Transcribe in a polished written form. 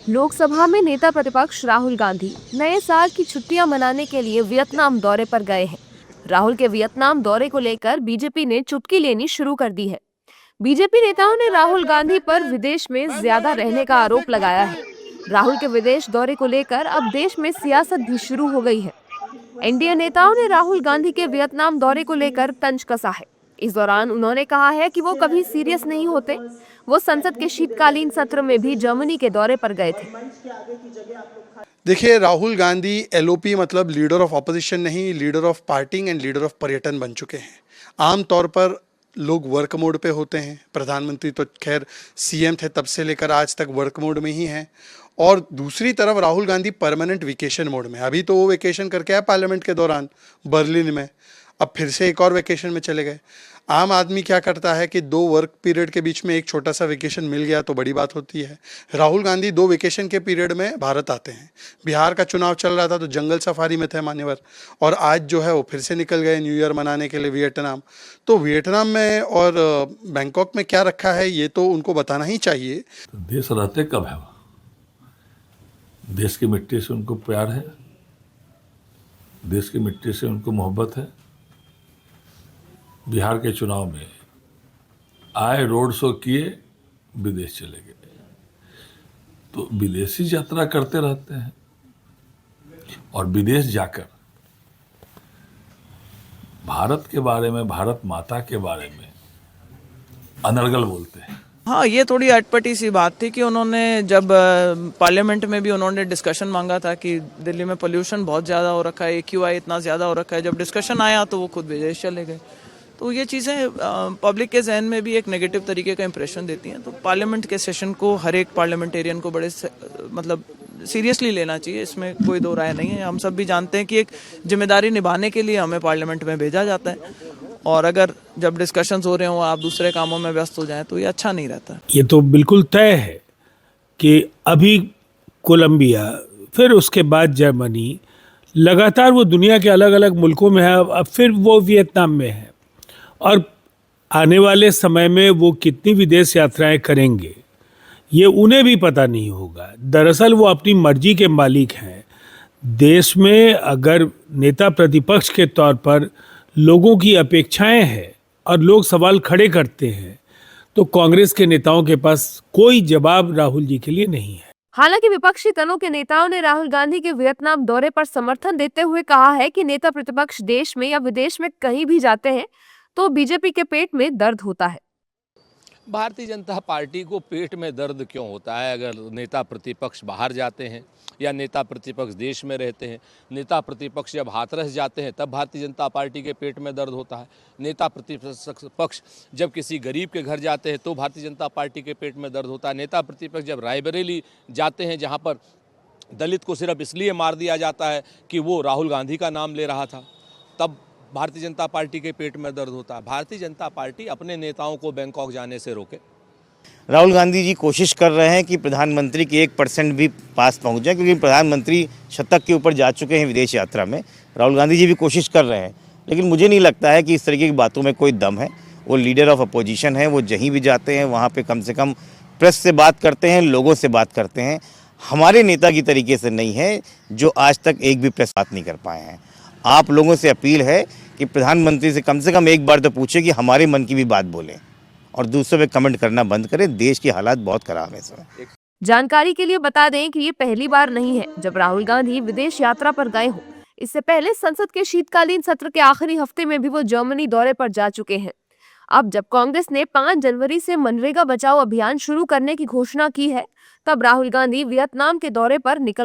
लोकसभा में नेता प्रतिपक्ष राहुल गांधी नए साल की छुट्टियां मनाने के लिए वियतनाम दौरे पर गए हैं। राहुल के वियतनाम दौरे को लेकर बीजेपी ने चुटकी लेनी शुरू कर दी है। बीजेपी नेताओं ने राहुल गांधी पर विदेश में ज्यादा रहने का आरोप लगाया है। राहुल के विदेश दौरे को लेकर अब देश में सियासत भी शुरू हो गई है। एनडीए नेताओं ने राहुल गांधी के वियतनाम दौरे को लेकर तंज कसा है। इस दौरान उन्होंने कहा है कि वो कभी सीरियस नहीं होते। वो संसद के शीतकालीन सत्र में भी जर्मनी के दौरे पर गए थे। देखिए, राहुल गांधी एलओपी मतलब लीडर ऑफ ऑपोजिशन नहीं, leader of party and leader of पर्यटन बन चुके हैं। आमतौर पर लोग वर्क मोड पे होते हैं। प्रधानमंत्री तो खैर सीएम थे तब से लेकर आज तक वर्क मोड में ही हैं। और दूसरी तरफ Rahul Gandhi permanent vacation mode में। अभी तो वो वेकेशन करके आए पार्लियामेंट के दौरान बर्लिन में, अब फिर से एक और वेकेशन में चले गए। आम आदमी क्या करता है कि 2 वर्क पीरियड के बीच में एक छोटा सा वेकेशन मिल गया तो बड़ी बात होती है। राहुल गांधी 2 वेकेशन के पीरियड में भारत आते हैं। बिहार का चुनाव चल रहा था तो जंगल सफारी में थे मान्यवर, और आज जो है वो फिर से निकल गए न्यू ईयर मनाने के लिए वियतनाम। तो वियतनाम में और बैंकॉक में क्या रखा है ये तो उनको बताना ही चाहिए। तो देश रहते कब है? देश की मिट्टी से उनको प्यार है, देश की मिट्टी से उनको मोहब्बत है। बिहार के चुनाव में आए, रोड शो किए, विदेश चले गए। तो विदेशी यात्रा करते रहते हैं और विदेश जाकर भारत के बारे में, भारत माता के बारे में अनर्गल बोलते हैं। हाँ, ये थोड़ी अटपटी सी बात थी कि उन्होंने जब पार्लियामेंट में भी उन्होंने डिस्कशन मांगा था कि दिल्ली में पोल्यूशन बहुत ज़्यादा हो रखा है, एक्यूआई इतना ज़्यादा हो रखा है। जब डिस्कशन आया तो वो खुद विदेश चले गए। तो ये चीज़ें पब्लिक के जहन में भी एक नेगेटिव तरीके का इंप्रेशन देती हैं। तो पार्लियामेंट के सेशन को हर एक पार्लियामेंटेरियन को बड़े मतलब सीरियसली लेना चाहिए, इसमें कोई दो राय नहीं है। हम सब भी जानते हैं कि एक जिम्मेदारी निभाने के लिए हमें पार्लियामेंट में भेजा जाता है, और अगर जब डिस्कशंस हो रहे हो आप दूसरे कामों में व्यस्त हो जाएं तो ये अच्छा नहीं रहता। ये तो बिल्कुल तय है कि अभी कोलंबिया, फिर उसके बाद जर्मनी, लगातार वो दुनिया के अलग अलग मुल्कों में है। अब फिर वो वियतनाम में है, और आने वाले समय में वो कितनी विदेश यात्राएं करेंगे ये उन्हें भी पता नहीं होगा। दरअसल वो अपनी मर्जी के मालिक हैं। देश में अगर नेता प्रतिपक्ष के तौर पर लोगों की अपेक्षाएं हैं और लोग सवाल खड़े करते हैं, तो कांग्रेस के नेताओं के पास कोई जवाब राहुल जी के लिए नहीं है। हालांकि विपक्षी दलों के नेताओं ने राहुल गांधी के वियतनाम दौरे पर समर्थन देते हुए कहा है कि नेता प्रतिपक्ष देश में या विदेश में कहीं भी जाते हैं तो बीजेपी के पेट में दर्द होता है। भारतीय जनता पार्टी को पेट में दर्द क्यों होता है? अगर नेता प्रतिपक्ष बाहर जाते हैं या नेता प्रतिपक्ष देश में रहते हैं, नेता प्रतिपक्ष जब हाथरस जाते हैं तब भारतीय जनता पार्टी के पेट में दर्द होता है। नेता प्रतिपक्ष जब किसी गरीब के घर जाते हैं तो भारतीय जनता पार्टी के पेट में दर्द होता है। नेता प्रतिपक्ष जब रायबरेली जाते हैं जहां पर दलित को सिर्फ इसलिए मार दिया जाता है कि वो राहुल गांधी का नाम ले रहा था, तब भारतीय जनता पार्टी के पेट में दर्द होता है। भारतीय जनता पार्टी अपने नेताओं को बैंकॉक जाने से रोके। राहुल गांधी जी कोशिश कर रहे हैं कि प्रधानमंत्री के 1% भी पास पहुंच जाए, क्योंकि प्रधानमंत्री शतक के ऊपर जा चुके हैं विदेश यात्रा में। राहुल गांधी जी भी कोशिश कर रहे हैं, लेकिन मुझे नहीं लगता है कि इस तरीके की बातों में कोई दम है। वो लीडर ऑफ अपोजिशन है, वो जहीं भी जाते हैं वहाँ पे कम से कम प्रेस से बात करते हैं, लोगों से बात करते हैं। हमारे नेता की तरीके से नहीं है, जो आज तक एक भी प्रेस बात नहीं कर पाए हैं। आप लोगों से अपील है कि प्रधानमंत्री से कम एक बार तो पूछे कि हमारे मन की भी बात बोलें, और दूसरों पे कमेंट करना बंद करें। देश की हालात बहुत खराब है इस समय। जानकारी के लिए बता दें कि ये पहली बार नहीं है जब राहुल गांधी विदेश यात्रा पर गए हो। इससे पहले संसद के शीतकालीन सत्र के आखिरी हफ्ते में भी वो जर्मनी दौरे पर जा चुके हैं। अब जब कांग्रेस ने 5 जनवरी से मनरेगा बचाओ अभियान शुरू करने की घोषणा की है, तब राहुल गांधी वियतनाम के दौरे पर निकल